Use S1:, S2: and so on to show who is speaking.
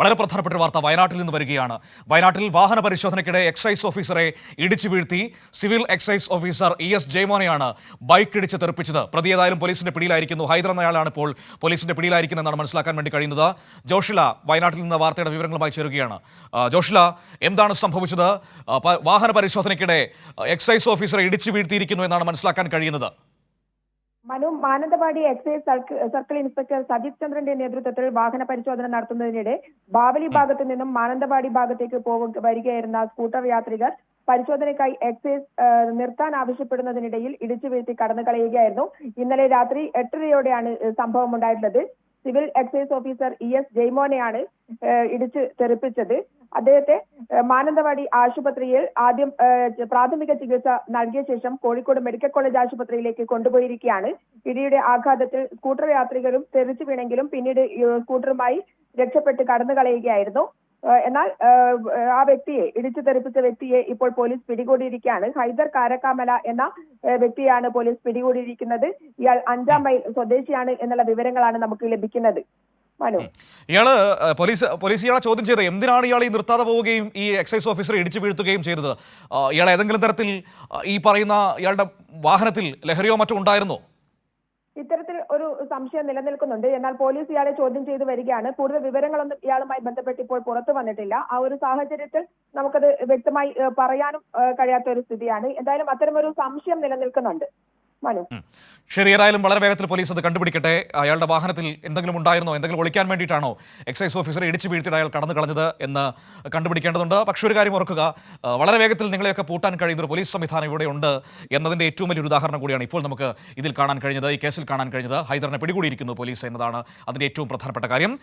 S1: വളരെ പ്രധാനപ്പെട്ട ഒരു വാർത്ത വയനാട്ടിൽ നിന്ന് വരികയാണ്. വയനാട്ടിൽ വാഹന പരിശോധനയ്ക്കിടെ എക്സൈസ് ഓഫീസറെ ഇടിച്ചു വീഴ്ത്തി സിവിൽ എക്സൈസ് ഓഫീസർ ES ജയമോനെയാണ് ബൈക്ക് ഇടിച്ച് തെറിപ്പിച്ചത്. പ്രതി ഏതായാലും പോലീസിന്റെ പിടിയിലായിരിക്കുന്നു. ഹൈദർ എന്നയാളാണ് ഇപ്പോൾ പോലീസിന്റെ പിടിയിലായിരിക്കുന്നതെന്നാണ് മനസ്സിലാക്കാൻ വേണ്ടി കഴിയുന്നത്. ജോഷില വയനാട്ടിൽ നിന്ന് വാർത്തയുടെ വിവരങ്ങളുമായി ചേരുകയാണ്. ജോഷില, എന്താണ് സംഭവിച്ചത്? വാഹന പരിശോധനയ്ക്കിടെ എക്സൈസ് ഓഫീസറെ ഇടിച്ചു വീഴ്ത്തിയിരിക്കുന്നു എന്നാണ് മനസ്സിലാക്കാൻ കഴിയുന്നത്.
S2: Mananthavady excise circle inspector Sajith ചന്ദ്രന്റെ നേതൃത്വത്തിൽ വാഹന പരിശോധന നടത്തുന്നതിനിടെ ബാവലി ഭാഗത്തു നിന്നും മാനന്തവാടി ഭാഗത്തേക്ക് വരികയായിരുന്ന സ്കൂട്ടർ യാത്രികർ പരിശോധനയ്ക്കായി എക്സൈസ് നിർത്താൻ ആവശ്യപ്പെടുന്നതിനിടയിൽ ഇടിച്ചു വീഴ്ത്തി കടന്നു കളയുകയായിരുന്നു. ഇന്നലെ രാത്രി 8:30യോടെയാണ് സംഭവം ഉണ്ടായിട്ടുള്ളത്. സിവിൽ എക്സൈസ് ഓഫീസർ ES ജയമോനെയാണ് ഇടിച്ച് തെറിപ്പിച്ചത്. അദ്ദേഹത്തെ മാനന്തവാടി ആശുപത്രിയിൽ ആദ്യം പ്രാഥമിക ചികിത്സ നൽകിയ ശേഷം കോഴിക്കോട് മെഡിക്കൽ കോളേജ് ആശുപത്രിയിലേക്ക് കൊണ്ടുപോയിരിക്കുകയാണ്. ഇടിയുടെ ആഘാതത്തിൽ സ്കൂട്ടർ യാത്രികരും തെറിച്ചു വീണെങ്കിലും പിന്നീട് സ്കൂട്ടറുമായി രക്ഷപ്പെട്ട് കടന്നു കളയുകയായിരുന്നു. എന്നാൽ ആ വ്യക്തിയെ ഇടിച്ചു തെറിപ്പിച്ച വ്യക്തിയെ ഇപ്പോൾ പോലീസ് പിടികൂടിയിരിക്കുകയാണ്. ഹൈദർ കാരക്കാമല എന്ന വ്യക്തിയാണ് പോലീസ് പിടികൂടിയിരിക്കുന്നത്. ഇയാൾ 5-ാം മൈൽ സ്വദേശിയാണ് എന്നുള്ള വിവരങ്ങളാണ് നമുക്ക് ലഭിക്കുന്നത്.
S1: പോലീസ് ഇയാളെ ചോദ്യം ചെയ്തത് എന്തിനാണ് ഇയാൾ ഈ നിർത്താതെ പോവുകയും ഈ എക്സൈസ് ഓഫീസറെ ഇടിച്ചു വീഴ്ത്തുകയും ചെയ്തത്? ഇയാൾ ഏതെങ്കിലും തരത്തിൽ ഈ പറയുന്ന ഇയാളുടെ വാഹനത്തിൽ ലഹരിയോ മറ്റോ ഉണ്ടായിരുന്നോ?
S2: ഇത്തരത്തിൽ ഒരു സംശയം നിലനിൽക്കുന്നുണ്ട്. എന്നാൽ പോലീസ് ഇയാളെ ചോദ്യം ചെയ്തു വരികയാണ്. കൂടുതൽ വിവരങ്ങളൊന്നും ഇയാളുമായി ബന്ധപ്പെട്ട് ഇപ്പോൾ പുറത്തു വന്നിട്ടില്ല. ആ ഒരു സാഹചര്യത്തിൽ നമുക്കത് വ്യക്തമായി പറയാനും കഴിയാത്ത ഒരു സ്ഥിതിയാണ്. എന്തായാലും അത്തരമൊരു സംശയം നിലനിൽക്കുന്നുണ്ട്.
S1: ശരി, ഏതായാലും വളരെ വേഗത്തിൽ പോലീസ് അത് കണ്ടുപിടിക്കട്ടെ. അയാളുടെ വാഹനത്തിൽ എന്തെങ്കിലും ഉണ്ടായിരുന്നോ? എന്തെങ്കിലും ഒളിക്കാൻ വേണ്ടിയിട്ടാണോ എക്സൈസ് ഓഫീസറെ ഇടിച്ചു വീഴ്ത്തിയിട്ട് അയാൾ കടന്നു കളഞ്ഞത് എന്ന് കണ്ടുപിടിക്കേണ്ടതുണ്ട്. പക്ഷേ ഒരു കാര്യം ഓർക്കുക, വളരെ വേഗത്തിൽ നിങ്ങളെയൊക്കെ പൂട്ടാൻ കഴിയുന്ന ഒരു പോലീസ് സംവിധാനം ഇവിടെ ഉണ്ട് എന്നതിൻ്റെ ഏറ്റവും വലിയൊരു ഉദാഹരണം കൂടിയാണ് ഇപ്പോൾ നമുക്ക് ഇതിൽ കാണാൻ കഴിഞ്ഞത്, ഈ കേസിൽ കാണാൻ കഴിഞ്ഞത്. ഹൈദറിനെ പിടികൂടിയിരിക്കുന്നു പോലീസ് എന്നതാണ് അതിൻ്റെ ഏറ്റവും പ്രധാനപ്പെട്ട കാര്യം.